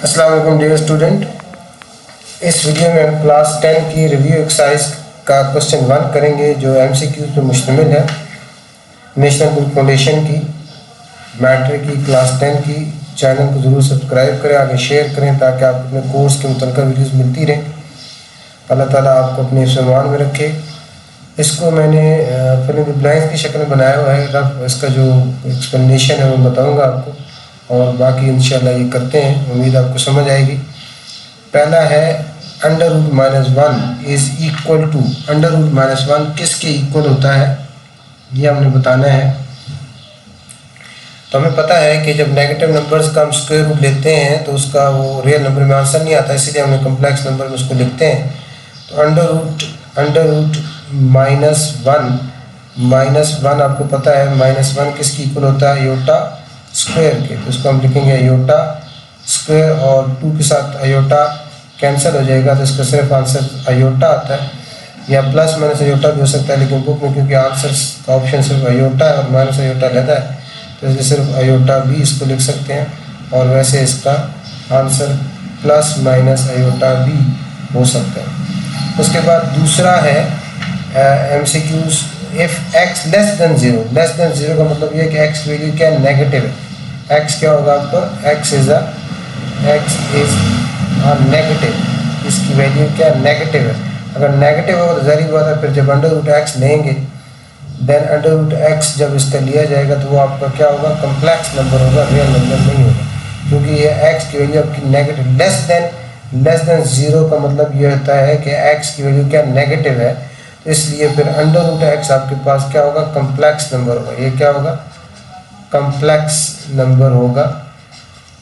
अस्सलाम वालेकुम dear student. इस वीडियो में हम क्लास 10 की रिव्यू एक्सरसाइज का क्वेश्चन 1 करेंगे जो एमसीक्यू पर मुश्तमिल है। नेशनल बुक फाउंडेशन की मैट्रिक की क्लास 10 की चैनल को ज़रूर सब्सक्राइब करें, आगे शेयर करें ताकि आपको अपने कोर्स के मुतल्लिक़ वीडियोज़ मिलती रहें। अल्लाह ताला आपको अपने हिफ्ज़-ए-ईमान में रखे। इसको मैंने फिल इन द ब्लैंक्स की शक्ल में बनाया हुआ है। रफ इसका जो एक्सप्लेनेशन है वो बताऊँगा आपको और बाकी इंशाल्लाह ये करते हैं, उम्मीद आपको समझ आएगी। पहला है under root minus 1 is equal to, under root minus 1 किसके इक्वल होता है ये हमने बताना है। तो हमें पता है कि जब नेगेटिव नंबर्स का हम स्क्वायर रूट लेते हैं तो उसका वो रियल नंबर में आंसर नहीं आता, इसीलिए हमने कम्प्लेक्स नंबर में उसको लिखते हैं। तो अंडर रूट माइनस वन आपको पता है -1 किसकी इक्वल होता है, आयोटा स्क्वायर के। तो उसको हम लिखेंगे आयोटा स्क्वायर और 2 के साथ आयोटा कैंसिल हो जाएगा तो इसका सिर्फ आंसर आयोटा आता है, या प्लस माइनस आयोटा भी हो सकता है, लेकिन बुक में क्योंकि आंसर का ऑप्शन सिर्फ आयोटा है और माइनस आयोटा रहता है तो इसलिए सिर्फ आयोटा भी इसको लिख सकते हैं। और वैसे इसका आंसर प्लस माइनस आयोटा भी हो सकता है। उसके बाद दूसरा है MCQs if x less than zero का मतलब ये है कि x वैल्यू क्या नेगेटिव है। x क्या होगा आपको, x इज़ अ नेगेटिव, इसकी वैल्यू क्या नेगेटिव है। अगर नेगेटिव होगा तो ज़ाहिर बात है फिर जब अंडर रूट x लेंगे देन अंडर रूट x जब इसका लिया जाएगा तो वो आपका क्या होगा, कम्प्लेक्स नंबर होगा, रियल नंबर नहीं होगा, क्योंकि ये x की वैल्यू आपकी नेगेटिव। लेस देन ज़ीरो का मतलब ये होता है कि x की वैल्यू क्या नेगेटिव है, तो इसलिए फिर अंडर रूट x आपके पास क्या होगा, कम्प्लेक्स नंबर होगा। ये क्या होगा, कम्प्लेक्स नंबर होगा।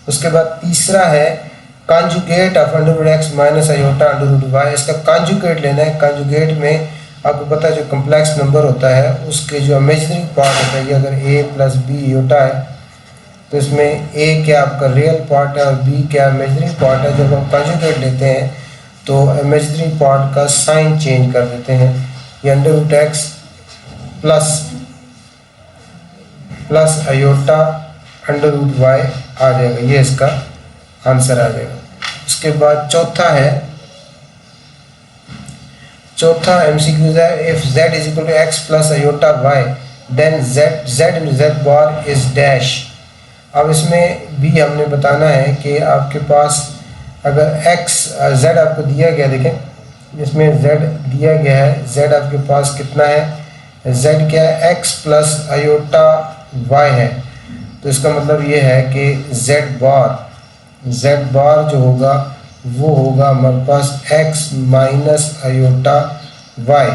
उसके बाद तीसरा है conjugate of under root x minus iota under root y। इसका कॉन्जुगेट लेना है। कॉन्जुगेट में आपको पता है जो कम्प्लेक्स नंबर होता है उसके जो इमेजिनरी पार्ट होता है, ये अगर a प्लस बी आयोटा है तो इसमें a क्या आपका रियल पार्ट है और b क्या इमेजिनरी पार्ट है। जब हम कॉन्जुगेट लेते हैं तो इमेजिनरी पार्ट का साइन चेंज कर देते हैं। ये under root x plus iota under root y आ जाएगा, ये इसका आंसर आ जाएगा। उसके बाद चौथा MCQ है if z is equal to x plus iota y then z into z bar is dash. अब इसमें भी हमने बताना है कि आपके पास अगर z आपको दिया गया, देखें इसमें z दिया गया है, z आपके पास कितना है, z क्या है, x प्लस आयोटा y है। तो इसका मतलब ये है कि z बार जो होगा वो होगा हमारे पास x माइनस आयोटा y,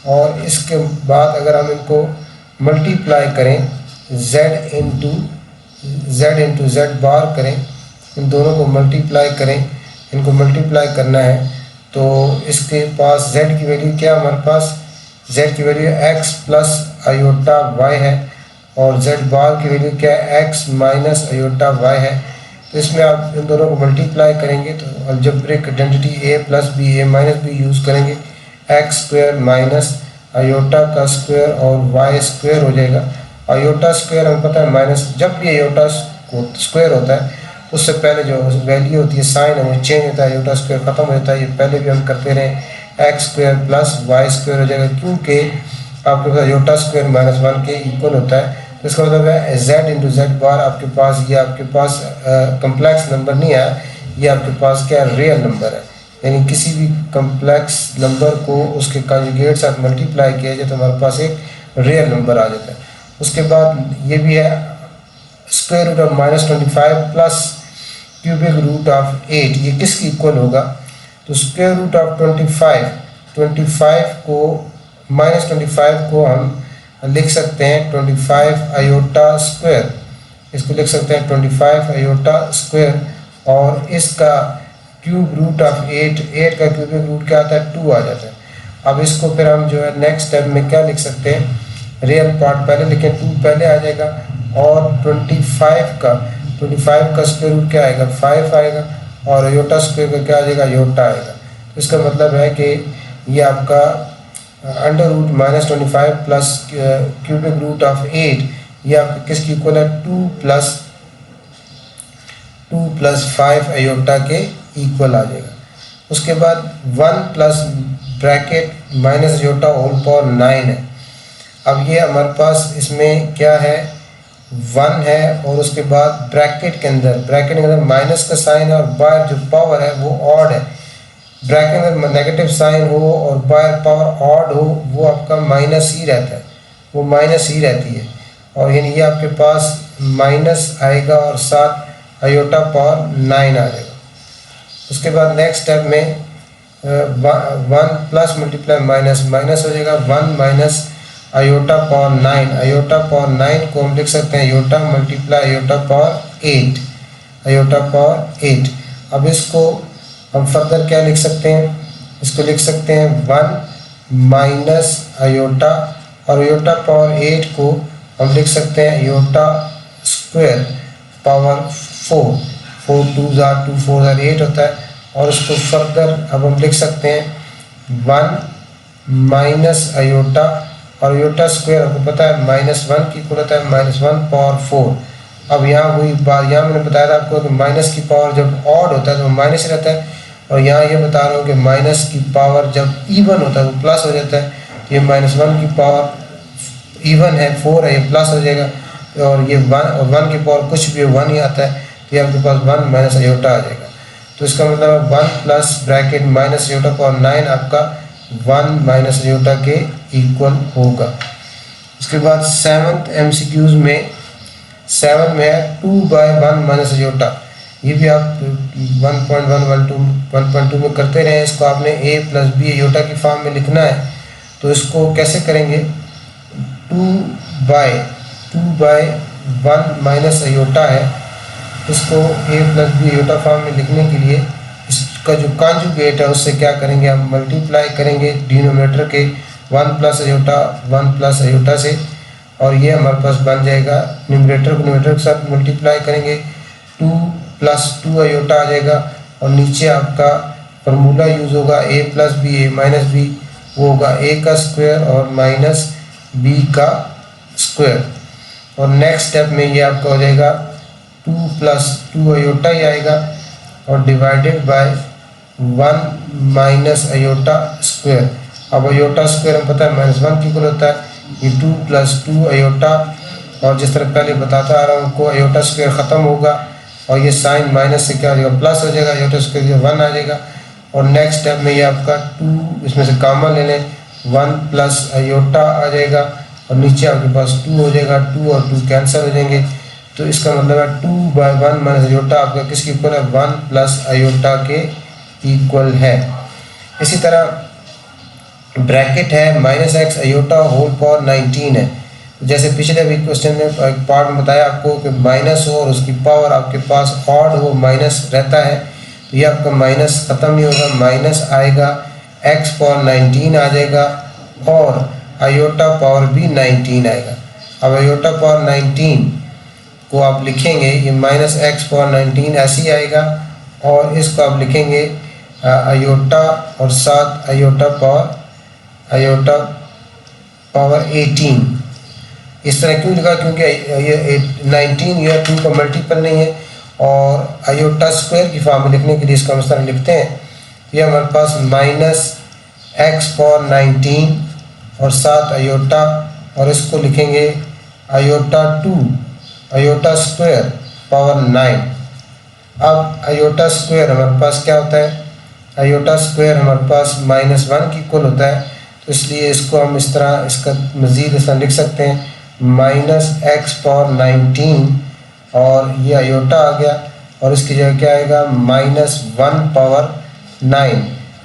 और इसके बाद अगर हम इनको मल्टीप्लाई करें z इंटू z बार करें, इन दोनों को मल्टीप्लाई करें, इनको मल्टीप्लाई करना है तो इसके पास z की वैल्यू क्या, हमारे पास z की value x plus iota y है और z बार की वैल्यू क्या है, x माइनस आयोटा y है। तो इसमें आप इन दोनों को मल्टीप्लाई करेंगे तो algebraic identity a plus B a minus B use करेंगे, x स्क्वायर माइनस आयोटा का स्क्वायर और y स्क्वायर हो जाएगा। आयोटा स्क्वायर हमें पता है माइनस, जब भी आयोटा स्क्वायर होता है उससे पहले जो वैल्यू होती है साइन है वो चेंज होता है, आयोटा स्क्वायर ख़त्म हो जाता है। ये पहले भी हम करते रहे, x square plus y square हो जाएगा क्योंकि आपके पास आयोटा स्क्वायर -1 के इक्वल होता है। तो इसका मतलब है z इंटू z बार आपके पास, ये आपके पास कम्प्लेक्स नंबर नहीं है, ये आपके पास क्या रियल नंबर है। यानी किसी भी कम्प्लेक्स नंबर को उसके कॉन्जुगेट साथ मल्टीप्लाई किया जाए तो हमारे पास एक रियल नंबर आ जाता है। उसके बाद ये भी है square root of -25 plus cubic root of 8, ये किसकी इक्वल होगा, तो स्क्वायर रूट ऑफ 25 को -25 को हम लिख सकते हैं 25 आयोटा स्क्वायर, इसको लिख सकते हैं 25 आयोटा स्क्वायर, और इसका क्यूब रूट ऑफ 8 का क्यूबिक रूट क्या आता है, 2 आ जाता है। अब इसको फिर हम जो है नेक्स्ट स्टेप में क्या लिख सकते हैं, रियल पार्ट पहले लिखें, 2 पहले आ जाएगा और 25 का स्क्वायर रूट क्या आएगा, 5 आएगा, और आयोटा स्क्वायर का क्या आ जाएगा, आयोटा आएगा। तो इसका मतलब है कि ये आपका under root -25 plus cubic root of 8 ये आपके किसकी इक्वल है, 2 प्लस 2 + 5 अयोटा के इक्वल आ जाएगा। उसके बाद 1 plus bracket minus iota whole power 9 है। अब ये हमारे पास इसमें क्या है, 1 है और उसके बाद ब्रैकेट के अंदर माइनस का साइन और बाहर जो पावर है वो ऑड है। ब्रैकेट में नेगेटिव साइन हो और बाहर पावर ऑड हो वो आपका माइनस ही रहता है, वो माइनस ही रहती है। और यानी ये आपके पास माइनस आएगा और साथ अयोटा पावर 9 आ जाएगा। उसके बाद नेक्स्ट स्टेप में 1 प्लस मल्टीप्लाई माइनस माइनस हो जाएगा 1 minus iota power 9। Iota power 9 को हम लिख सकते हैं iota multiply iota power 8, iota power 8। अब इसको हम फर्दर क्या लिख सकते हैं, इसको लिख सकते हैं 1 माइनस अयोटा और अयोटा पावर 8 को हम लिख सकते हैं अयोटा स्क्वायर पावर 4। 4 2 2 4 8 होता है। और इसको फर्दर अब हम लिख सकते हैं 1 माइनस अयोटा और अयोटा स्क्वायर आपको पता है -1 की इक्वल होता है -1 पावर 4। अब यहाँ वही बात, यहाँ मैंने बताया था आपको कि माइनस की पावर जब ऑड होता है तो माइनस ही रहता है, और यहाँ ये बता रहा हूँ कि माइनस की पावर जब इवन होता है वो प्लस हो जाता है। तो ये -1 की पावर इवन है 4 है, ये प्लस हो जाएगा, और ये 1 की पावर कुछ भी 1 ही आता है, तो ये आपके पास 1 माइनस अयोटा आ जाएगा। तो इसका मतलब 1 plus bracket minus iota power 9 आपका 1 माइनस अयोटा के इक्वल होगा। उसके बाद 7th MCQs में 7 में है 2/1 माइनस अयोटा। ये भी आप 1.1 में करते रहे। इसको आपने a + b अयोटा की फॉर्म में लिखना है। तो इसको कैसे करेंगे, 2/1 माइनस अयोटा है, इसको a + b अयोटा फॉर्म में लिखने के लिए इसका जो कॉन्जुगेट है उससे क्या करेंगे, हम मल्टीप्लाई करेंगे डिनोमिनेटर के 1 प्लस अयोटा से, और ये हमारे पास बन जाएगा न्यूमरेटर को न्यूमरेटर के साथ मल्टीप्लाई करेंगे 2 + 2 अयोटा आ जाएगा, और नीचे आपका फार्मूला यूज़ होगा a + b a - b, वो होगा a का स्क्वायर और माइनस b का स्क्वायर। और नेक्स्ट स्टेप में ये आपका हो जाएगा 2 + 2 अयोटा ही आएगा और divided by 1 minus aorta square. अब अयोटा स्क्वायर हम पता है -1 की इक्वल होता है, ये 2 + 2 अयोटा, और जिस तरह पहले बताता आ रहा हूँ आपको अयोटा स्क्वायर ख़त्म होगा और ये साइन माइनस से क्या हो जाएगा प्लस हो जाएगा, अयोटा स्क्वायर 1 आ जाएगा। और नेक्स्ट स्टेप में ये आपका 2 इसमें से कॉमन ले लें, 1 प्लस अयोटा आ जाएगा और नीचे आपके पास 2 हो जाएगा, 2 और 2 कैंसिल हो जाएंगे। तो इसका मतलब है 2/1 माइनस अयोटा आपका किसके इक्वल है, 1 प्लस अयोटा के इक्वल है। इसी तरह ब्रैकेट है -x अयोटा होल पावर 19 है। जैसे पिछले भी क्वेश्चन में एक पार्ट में बताया आपको कि माइनस हो और उसकी पावर आपके पास ऑड हो, माइनस रहता है, तो ये आपका माइनस ख़त्म नहीं होगा, माइनस आएगा, x पावर 19 आ जाएगा और अयोटा पावर भी 19 आएगा। अब अयोटा पावर 19 को आप लिखेंगे, ये -x पावर 19 ऐसे ही आएगा, और इसको आप लिखेंगे अयोटा और साथ अयोटा पावर 18। इस तरह क्यों लिखा, क्योंकि ये 19 या 2 का मल्टीपल नहीं है, और अयोटा स्क्वायर की फॉर्म में लिखने के लिए इसका हम इस तरह लिखते हैं। ये हमारे पास -x पावर 19 और साथ अयोटा, और इसको लिखेंगे अयोटा 2 अयोटा स्क्वायर पावर 9। अब अयोटा स्क्वायर हमारे पास क्या होता है, अयोटा स्क्वायर हमारे पास -1 की इक्वल होता है, तो इसलिए इसको हम इस तरह इसका मज़ीद इस तरह लिख सकते हैं -x पावर 19 और ये अयोटा आ गया, और इसकी जगह क्या आएगा -1 पावर 9।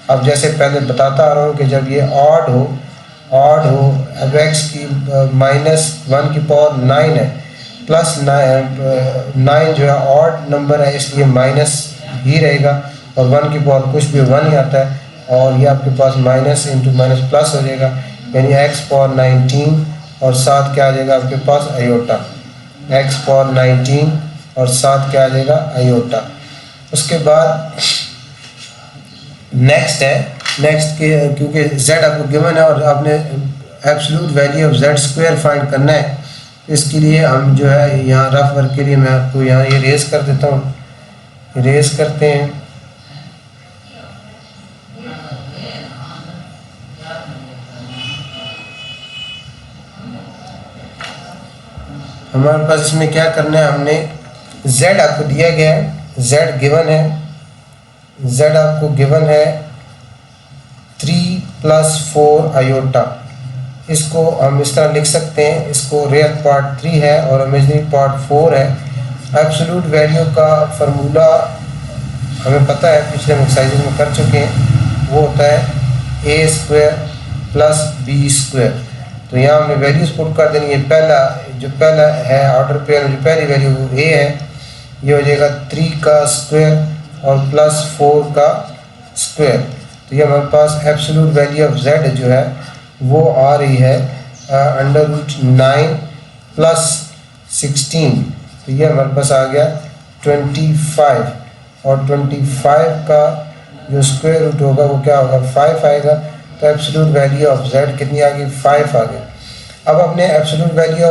अब जैसे पहले बताता आ रहा हूँ कि जब ये ऑड हो अब x की -1 की पावर 9 है, +9 जो है ऑड नंबर है, इसलिए माइनस ही रहेगा, और 1 की पावर कुछ भी 1 ही आता है, और ये आपके पास माइनस इंटू माइनस प्लस हो जाएगा, यानी x पावर 19 और साथ क्या आ जाएगा आपके पास अयोटा, x पावर 19 और साथ क्या आ जाएगा अयोटा। उसके बाद नेक्स्ट के क्योंकि z आपको गिवन है और आपने absolute value of z square find करना है, इसके लिए हम जो है यहाँ रफ वर्क के लिए मैं आपको यहाँ ये रेज कर देता हूँ। इरेज करते हैं। हमारे पास इसमें क्या करना है, हमने z आपको दिया गया है, z गिवन है, z आपको गिवन है 3 + 4 आयोटा। इसको हम इस तरह लिख सकते हैं, इसको रियल पार्ट 3 है और इमेजिनरी पार्ट 4 है। एब्सोल्यूट वैल्यू का फार्मूला हमें पता है, पिछले एक्सरसाइज में कर चुके हैं, वो होता है a² + b²। तो यहाँ हमने वैल्यूज पुट कर देनी है। पहला है ऑर्डर पेयर, जो पहली वैल्यू वो a है, ये हो जाएगा 3 का स्क्वायर और +4 का स्क्वायर। तो ये हमारे पास एब्सोल्यूट वैल्यू ऑफ z जो है वो आ रही है √9 + 16। तो ये हमारे पास आ गया 25, और 25 का जो स्क्वायर रूट होगा वो क्या होगा, 5 आएगा। तो एब्सोल्यूट वैल्यू ऑफ z कितनी आ गई, 5 आ गई। अब अपने एब्सोल्यूट वैल्यू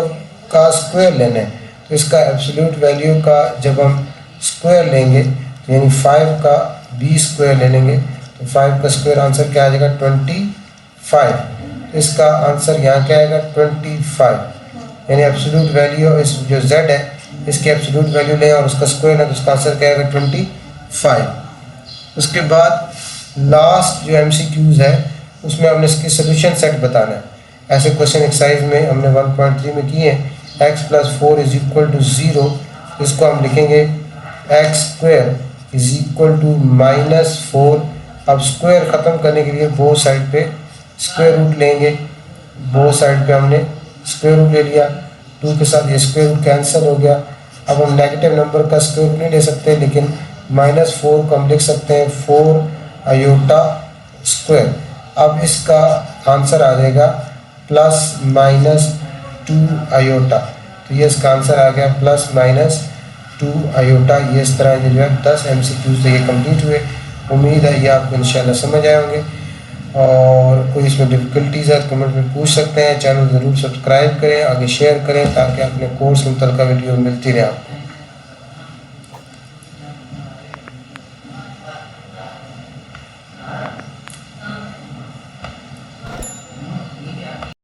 का स्क्वायर लेना है, तो इसका एब्सोल्यूट वैल्यू का जब हम स्क्वायर लेंगे तो यानी 5 का b² ले लेंगे, तो 5 का स्क्वायर आंसर क्या आ जाएगा 25। तो इसका आंसर यहाँ क्या आएगा 25, यानी एब्सोल्यूट वैल्यू इस जो z है इसकी एब्सोल्यूट वैल्यू लें और उसका स्क्वायर है, तो उसका आंसर क्या आएगा 25। उसके बाद लास्ट जो MCQs है उसमें हमने इसकी सोल्यूशन सेट बताना है। ऐसे क्वेश्चन एक्सरसाइज में हमने 1.3 में किए हैं, x + 4 = 0। इसको हम लिखेंगे x² = -4। अब स्क्वायर ख़त्म करने के लिए बोथ साइड पे स्क्वायर रूट लेंगे, बोथ साइड पे हमने स्क्वायर रूट ले लिया, 2 के साथ ये स्क्वायर रूट कैंसिल हो गया। अब हम नेगेटिव नंबर का स्क्वायर रूट नहीं ले सकते, लेकिन -4 को हम लिख सकते हैं 4 आयोटा स्क्वायर। अब इसका आंसर आ जाएगा +-2 आयोटा। तो ये इसका आंसर आ गया +-2 आयोटा। ये इस तरह जो है 10 MCQs ये कंप्लीट हुए। उम्मीद है ये आपको इंशाल्लाह समझ आए होंगे, और कोई इसमें डिफ़िकल्टीज़ है कमेंट में पूछ सकते हैं। चैनल ज़रूर सब्सक्राइब करें, आगे शेयर करें ताकि अपने कोर्स मुतल्लिक़ वीडियो मिलती रहे आपको।